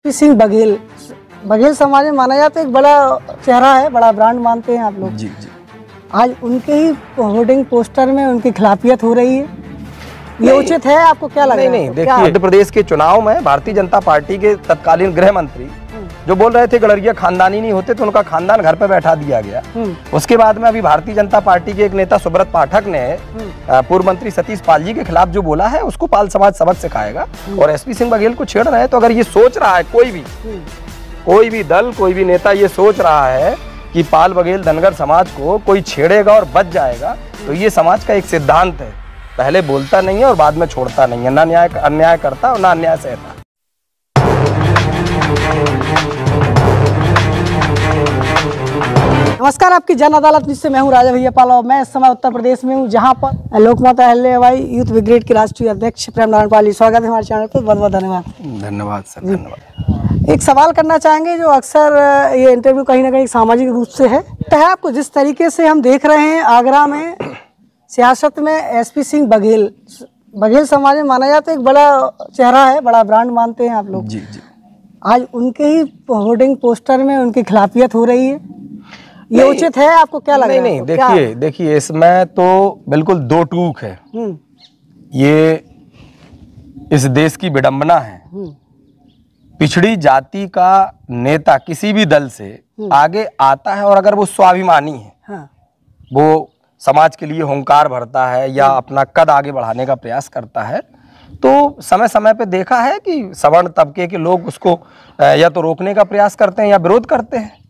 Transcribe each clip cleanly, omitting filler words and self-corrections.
सिंह बघेल बघेल समाज में माना जाता है, एक बड़ा चेहरा है, बड़ा ब्रांड मानते हैं आप लोग। जी जी। आज उनके ही होर्डिंग पोस्टर में उनकी खिलाफियत हो रही है, ये उचित है? आपको क्या लग रहा है? नहीं, देखिए मध्य प्रदेश के चुनाव में भारतीय जनता पार्टी के तत्कालीन गृह मंत्री जो बोल रहे थे गड़रिया खानदानी नहीं होते तो उनका खानदान घर पे बैठा दिया गया। उसके बाद में अभी भारतीय जनता पार्टी के एक नेता सुब्रत पाठक ने पूर्व मंत्री सतीश पाल जी के खिलाफ जो बोला है उसको पाल समाज सबक सिखाएगा और एसपी सिंह बघेल को छेड़ रहे हैं। तो अगर ये सोच रहा है कोई भी दल, कोई भी नेता ये सोच रहा है कि पाल बघेल धनगर समाज को कोई छेड़ेगा और बच जाएगा, तो ये समाज का एक सिद्धांत है, पहले बोलता नहीं है और बाद में छोड़ता नहीं है, ना अन्याय करता और ना अन्याय सहता। नमस्कार, आपकी जन अदालत न्यूज़ से मैं हूं राजा भैया पाल और मैं इस समय उत्तर प्रदेश में हूं, जहां पर लोकमाता अहिल्याबाई यूथ ब्रिगेड के राष्ट्रीय अध्यक्ष प्रेम नारायण पाल जी, स्वागत है हमारे चैनल पर। बहुत बहुत धन्यवाद। धन्यवाद सर, धन्यवाद। एक सवाल करना चाहेंगे, जो अक्सर ये इंटरव्यू कहीं ना कहीं सामाजिक रूप से है आपको जिस तरीके से हम देख रहे हैं आगरा में सियासत में एसपी सिंह बघेल समाज में माना जाता है, एक बड़ा चेहरा है, बड़ा ब्रांड मानते हैं आप लोग। जी जी। आज उनके ही होर्डिंग पोस्टर में उनकी खिलाफियत हो रही है, ये उचित है? आपको क्या लग रहा है? नहीं, देखिए इसमें तो बिल्कुल दो टूक है। ये इस देश की विडंबना है। पिछड़ी जाति का नेता किसी भी दल से आगे आता है और अगर वो स्वाभिमानी है, वो समाज के लिए हुंकार भरता है या अपना कद आगे बढ़ाने का प्रयास करता है, तो समय समय पे देखा है कि सवर्ण तबके के लोग उसको या तो रोकने का प्रयास करते हैं या विरोध करते हैं।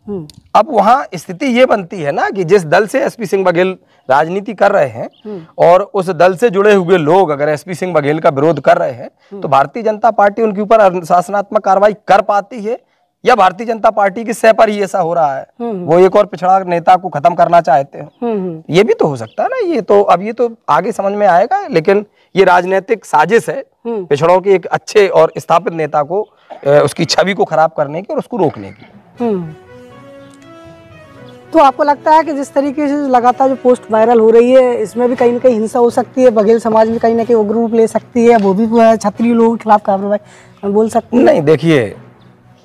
अब वहाँ स्थिति ये बनती है ना कि जिस दल से एसपी सिंह बघेल राजनीति कर रहे हैं और उस दल से जुड़े हुए लोग अगर एसपी सिंह बघेल का विरोध कर रहे हैं, तो भारतीय जनता पार्टी उनके ऊपर अनुशासनात्मक कार्रवाई कर पाती है या भारतीय जनता पार्टी के सह पर ही ऐसा हो रहा है, वो एक और पिछड़ा नेता को खत्म करना चाहते हैं। ये भी तो हो सकता है ना। ये तो अब ये तो आगे समझ में आएगा, लेकिन ये राजनीतिक साजिश है पिछड़ों के एक अच्छे और स्थापित नेता को उसकी छवि को खराब करने की और उसको रोकने की। तो आपको लगता है कि जिस तरीके से लगातार जो पोस्ट वायरल हो रही है, इसमें भी कहीं ना कहीं हिंसा हो सकती है, बघेल समाज में कहीं ना कहीं वो ग्रुप ले सकती है, वो भी क्षत्रिय लोगों के खिलाफ कार्रवाई बोल सकते हैं? नहीं, देखिए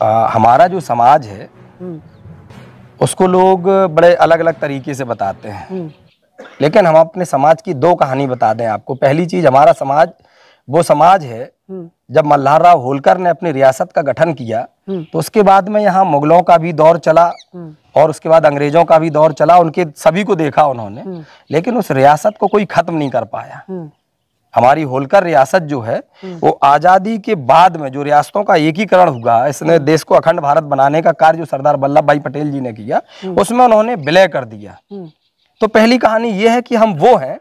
हमारा जो समाज है उसको लोग बड़े अलग अलग तरीके से बताते हैं, लेकिन हम अपने समाज की दो कहानी बता दें आपको। पहली चीज, हमारा समाज वो समाज है जब मल्हारराव होलकर ने अपनी रियासत का गठन किया तो उसके बाद में यहाँ मुगलों का भी दौर चला और उसके बाद अंग्रेजों का भी दौर चला, उनके सभी को देखा उन्होंने, लेकिन उस रियासत को कोई खत्म नहीं कर पाया। हमारी होलकर रियासत जो है वो आजादी के बाद में जो रियासतों का एकीकरण हुआ, इसने देश को अखंड भारत बनाने का कार्य जो सरदार वल्लभ भाई पटेल जी ने किया, उसमें उन्होंने विलय कर दिया। तो पहली कहानी ये है कि हम वो हैं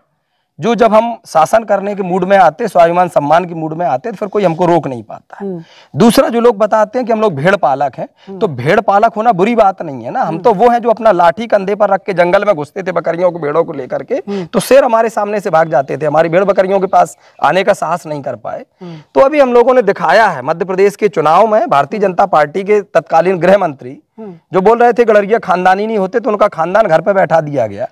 जो जब हम शासन करने के मूड में आते, स्वाभिमान सम्मान के मूड में आते, तो फिर कोई हमको रोक नहीं पाता। दूसरा, जो लोग बताते हैं कि हम लोग भेड़ पालक हैं, तो भेड़ पालक होना बुरी बात नहीं है ना। हम तो वो हैं जो अपना लाठी कंधे पर रख के जंगल में घुसते थे बकरियों को, भेड़ों को लेकर के, तो शेर हमारे सामने से भाग जाते थे, हमारी भेड़ बकरियों के पास आने का साहस नहीं कर पाए। तो अभी हम लोगों ने दिखाया है मध्य प्रदेश के चुनाव में भारतीय जनता पार्टी के तत्कालीन गृह मंत्री जो बोल रहे थे गड़रिया खानदानी नहीं होते तो उनका खानदान घर पे बैठा दिया गया।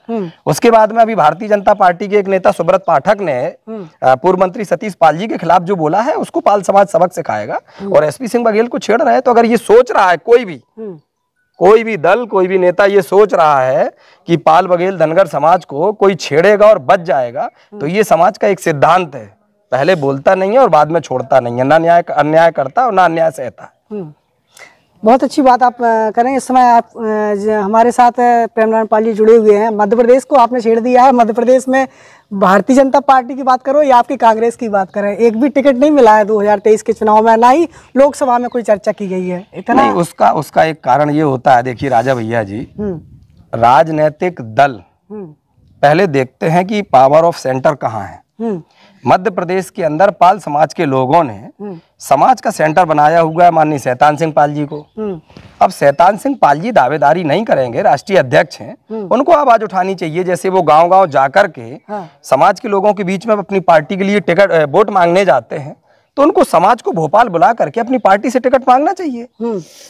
उसके बाद में अभी भारतीय जनता पार्टी के एक नेता सुब्रत पाठक ने पूर्व मंत्री सतीश पाल जी के खिलाफ जो बोला है उसको पाल समाज सबक सिखाएगा और एसपी सिंह बघेल को छेड़ रहे हैं। तो अगर ये सोच रहा है कोई भी दल, कोई भी नेता ये सोच रहा है कि पाल बघेल धनगर समाज को कोई छेड़ेगा और बच जाएगा, तो ये समाज का एक सिद्धांत है, पहले बोलता नहीं है और बाद में छोड़ता नहीं है, ना अन्याय करता और ना अन्याय सहता। बहुत अच्छी बात आप करें। इस समय आप हमारे साथ प्रेम नारायण पाल जी जुड़े हुए हैं। मध्य प्रदेश को आपने छेड़ दिया है। मध्य प्रदेश में भारतीय जनता पार्टी की बात करो या आपकी कांग्रेस की बात करें, एक भी टिकट नहीं मिला है 2023 के चुनाव में, ना ही लोकसभा में कोई चर्चा की गई है। इतना नहीं, उसका एक कारण ये होता है, देखिए राजा भैया जी, राजनीतिक दल पहले देखते हैं कि पावर ऑफ सेंटर कहाँ है। मध्य प्रदेश के अंदर पाल समाज के लोगों ने समाज का सेंटर बनाया हुआ है माननीय शैतान सिंह पाल जी को। अब शैतान सिंह पाल जी दावेदारी नहीं करेंगे, राष्ट्रीय अध्यक्ष हैं, उनको आवाज उठानी चाहिए। जैसे वो गांव-गांव जाकर के समाज के लोगों के बीच में अपनी पार्टी के लिए टिकट वोट मांगने जाते हैं, तो उनको समाज को भोपाल बुला करके अपनी पार्टी से टिकट मांगना चाहिए।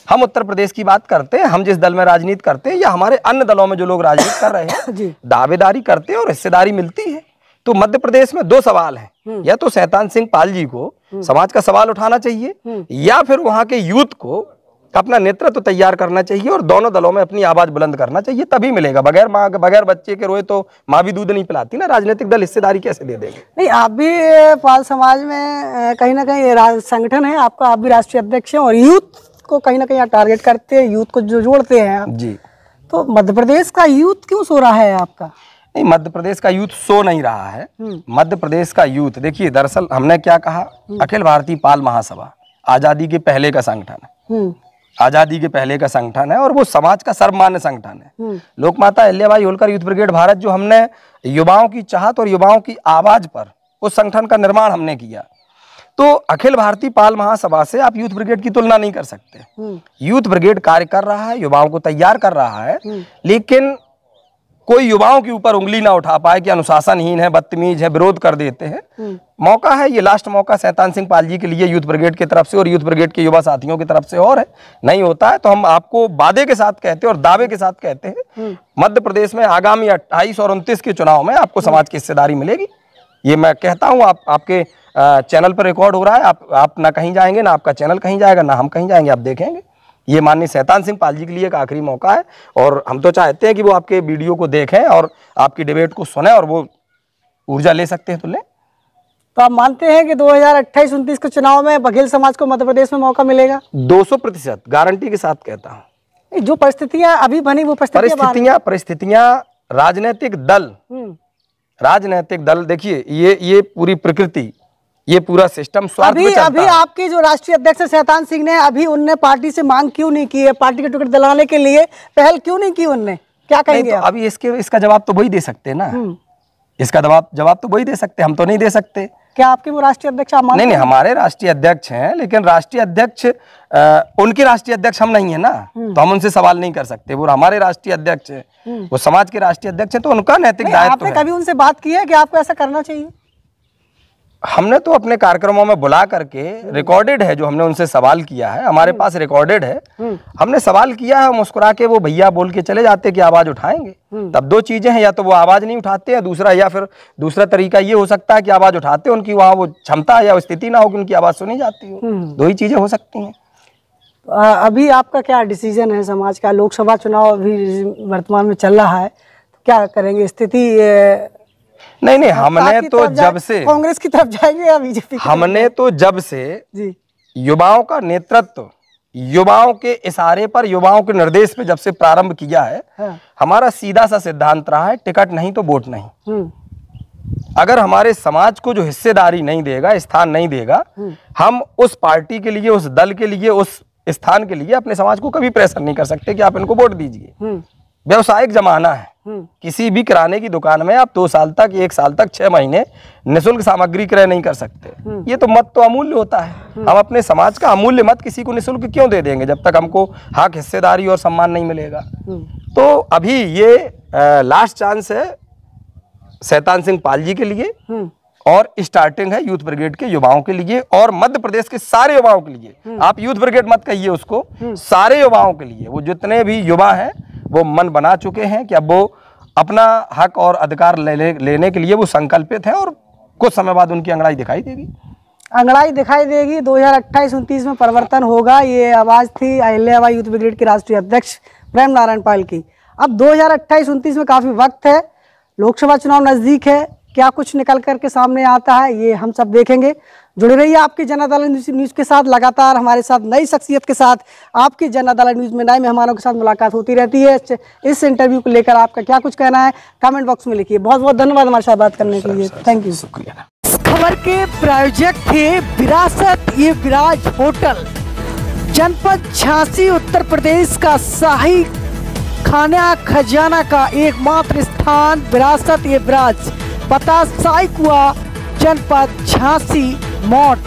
हम उत्तर प्रदेश की बात करते हैं, हम जिस दल में राजनीति करते हैं या हमारे अन्य दलों में जो लोग राजनीति कर रहे हैं, दावेदारी करते हैं और हिस्सेदारी मिलती है। तो मध्य प्रदेश में दो सवाल हैं, या तो शैतान सिंह पाल जी को समाज का सवाल उठाना चाहिए, या फिर वहां के यूथ को अपना नेतृत्व तैयार करना चाहिए और दोनों दलों में अपनी आवाज बुलंद करना चाहिए, तभी मिलेगा। बगैर माँ बगैर बच्चे के रोए तो माँ भी दूध नहीं पिलाती ना। राजनीतिक दल हिस्सेदारी कैसे दे देंगे? नहीं, आप भी पाल समाज में कहीं ना कहीं संगठन है आपका, आप भी राष्ट्रीय अध्यक्ष हैं और यूथ को कहीं ना कहीं आप टारगेट करते हैं, यूथ को जो जोड़ते हैं आप जी। तो मध्य प्रदेश का यूथ क्यों सो रहा है आपका? नहीं, मध्य प्रदेश का यूथ सो नहीं रहा है। मध्य प्रदेश का यूथ, देखिए दरअसल हमने क्या कहा, अखिल भारतीय पाल महासभा आजादी के पहले का संगठन है, आजादी के पहले का संगठन है और वो समाज का सर्वमान्य संगठन है। लोकमाता अहिल्याबाई होलकर यूथ ब्रिगेड भारत, जो हमने युवाओं की चाहत और युवाओं की आवाज पर उस संगठन का निर्माण हमने किया, तो अखिल भारतीय पाल महासभा से आप यूथ ब्रिगेड की तुलना नहीं कर सकते। यूथ ब्रिगेड कार्य कर रहा है, युवाओं को तैयार कर रहा है, लेकिन कोई युवाओं के ऊपर उंगली ना उठा पाए कि अनुशासनहीन है, बदतमीज है, विरोध कर देते हैं। मौका है, ये लास्ट मौका शैतान सिंह पाल जी के लिए यूथ ब्रिगेड की तरफ से और यूथ ब्रिगेड के युवा साथियों की तरफ से और है। नहीं होता है तो हम आपको वादे के साथ कहते हैं और दावे के साथ कहते हैं, मध्य प्रदेश में आगामी 28 और 29 के चुनाव में आपको समाज की हिस्सेदारी मिलेगी। ये मैं कहता हूँ, आपके चैनल पर रिकॉर्ड हो रहा है, आप ना कहीं जाएंगे, ना आपका चैनल कहीं जाएगा, ना हम कहीं जाएंगे, आप देखेंगे। ये माननीय शैतान सिंह पाल जी के लिए एक आखिरी मौका है और हम तो चाहते हैं कि वो आपके वीडियो को देखें और आपकी डिबेट को सुने और वो ऊर्जा ले सकते हैं तो लें। तो आप मानते हैं कि 2028-29 के चुनाव में बघेल समाज को मध्य प्रदेश में मौका मिलेगा? 200% गारंटी के साथ कहता हूँ। जो परिस्थितियां अभी बनी वो परिस्थितियां राजनीतिक दल देखिए, ये पूरी प्रकृति, ये पूरा सिस्टम स्वार्थ में चलता है। अभी आपके जो राष्ट्रीय अध्यक्ष शैतान सिंह ने, अभी उनने पार्टी से मांग क्यों नहीं की है? पार्टी के टिकट दिलाने के लिए पहल क्यों नहीं की उनने? क्या कहेंगे? तो अभी इसका जवाब तो वही दे सकते हैं ना, इसका जवाब तो वही दे सकते, हम तो नहीं दे सकते। क्या आपके वो राष्ट्रीय अध्यक्ष आप मानते हैं? नहीं, हमारे राष्ट्रीय अध्यक्ष हैं, लेकिन राष्ट्रीय अध्यक्ष उनके राष्ट्रीय अध्यक्ष हम नहीं है ना, तो हम उनसे सवाल नहीं कर सकते। वो हमारे राष्ट्रीय अध्यक्ष हैं, वो समाज के राष्ट्रीय अध्यक्ष हैं, तो उनका नैतिक दायित्व है। आपने कभी उनसे बात की है कि आपको ऐसा करना चाहिए? हमने तो अपने कार्यक्रमों में बुला करके, रिकॉर्डेड है जो हमने उनसे सवाल किया है, हमारे पास रिकॉर्डेड है, हमने सवाल किया है, मुस्कुरा के वो भैया बोल के चले जाते कि आवाज उठाएंगे। तब दो चीजें हैं, या तो वो आवाज नहीं उठाते हैं, या फिर दूसरा तरीका ये हो सकता है कि आवाज उठाते, उनकी वहाँ वो क्षमता या स्थिति ना हो कि उनकी आवाज सुनी जाती हो। दो ही चीजें हो सकती हैं। अभी आपका क्या डिसीजन है? समाज का लोकसभा चुनाव अभी वर्तमान में चल रहा है, क्या करेंगे? स्थिति नहीं, हमने तो जब से कांग्रेस की तरफ जाएंगे या बीजेपी? हमने तो जब से युवाओं का नेतृत्व, युवाओं के इशारे पर, युवाओं के निर्देश पे जब से प्रारंभ किया है, हमारा सीधा सा सिद्धांत रहा है, टिकट नहीं तो वोट नहीं। अगर हमारे समाज को जो हिस्सेदारी नहीं देगा, स्थान नहीं देगा, हम उस पार्टी के लिए, उस दल के लिए, उस स्थान के लिए अपने समाज को कभी प्रेशर नहीं कर सकते कि आप इनको वोट दीजिए। व्यवसायिक जमाना है, किसी भी किराने की दुकान में आप 2 साल तक, 1 साल तक, 6 महीने निःशुल्क सामग्री क्रय नहीं कर सकते। ये तो मत तो अमूल्य होता है। हम अपने समाज का अमूल्य मत किसी को निःशुल्क क्यों दे देंगे जब तक हमको हक, हिस्सेदारी और सम्मान नहीं मिलेगा। तो अभी ये लास्ट चांस है शैतान सिंह पाल जी के लिए और स्टार्टिंग है यूथ ब्रिगेड के युवाओं के लिए और मध्य प्रदेश के सारे युवाओं के लिए। आप यूथ ब्रिगेड मत कहिए उसको, सारे युवाओं के लिए। वो जितने भी युवा हैं वो मन बना चुके हैं कि अब वो अपना हक और अधिकार लेने के लिए वो संकल्पित हैं और कुछ समय बाद उनकी अंगड़ाई दिखाई देगी। अंगड़ाई दिखाई देगी। 2028-29 में परिवर्तन होगा, ये आवाज़ थी अहिल्याबाई यूथ ब्रिगेड के राष्ट्रीय अध्यक्ष प्रेम नारायण पाल की। अब 2028-29 में काफ़ी वक्त है, लोकसभा चुनाव नज़दीक है, क्या कुछ निकल करके सामने आता है ये हम सब देखेंगे। जुड़े रहिए आपकी जन अदालत न्यूज़ के साथ, लगातार हमारे साथ नई शख्सियत के साथ आपकी जन अदालत न्यूज़ में नए मेहमानों के साथ मुलाकात होती रहती है। इस इंटरव्यू को लेकर आपका क्या कुछ कहना है कमेंट बॉक्स में लिखिए। बहुत बहुत धन्यवाद हमारे साथ बात करने के लिए, थैंक यू। शुक्रिया। इस खबर के प्रायोजक थे विरासत ये विराज होटल, जनपद झांसी उत्तर प्रदेश का शाही खाना खजाना का एकमात्र स्थान विरासत ये विराज, पता साई कुआ, जनपद झांसी, मोट।